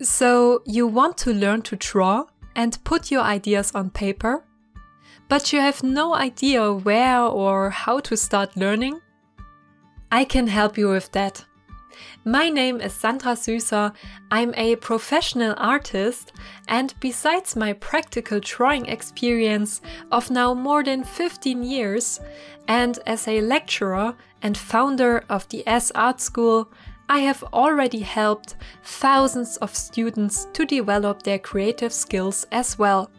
So you want to learn to draw and put your ideas on paper, but you have no idea where or how to start learning? I can help you with that. My name is Sandra Süsser. I'm a professional artist, and besides my practical drawing experience of now more than 15 years, and as a lecturer and founder of the S Art School, I have already helped thousands of students to develop their creative skills as well.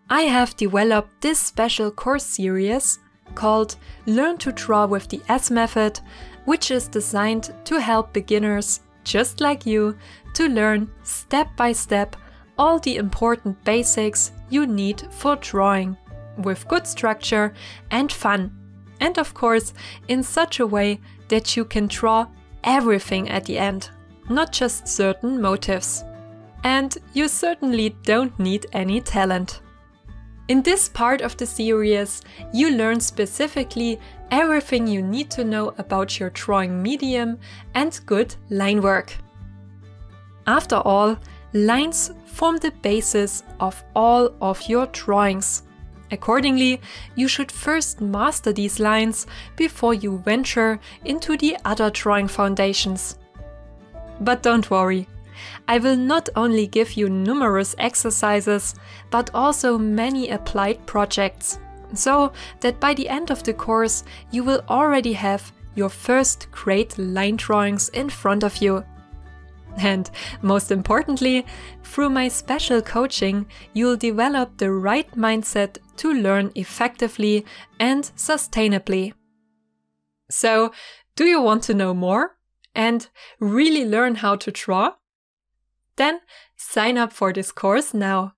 I have developed this special course series called Learn to Draw with the S Method, which is designed to help beginners just like you to learn step by step all the important basics you need for drawing, with good structure and fun, and of course in such a way that you can draw everything at the end, not just certain motifs. And you certainly don't need any talent. In this part of the series, you learn specifically everything you need to know about your drawing medium and good line work. After all, lines form the basis of all of your drawings. Accordingly, you should first master these lines before you venture into the other drawing foundations. But don't worry, I will not only give you numerous exercises, but also many applied projects, so that by the end of the course you will already have your first great line drawings in front of you. And most importantly, through my special coaching, you'll develop the right mindset to learn effectively and sustainably. So, do you want to know more and really learn how to draw? Then sign up for this course now.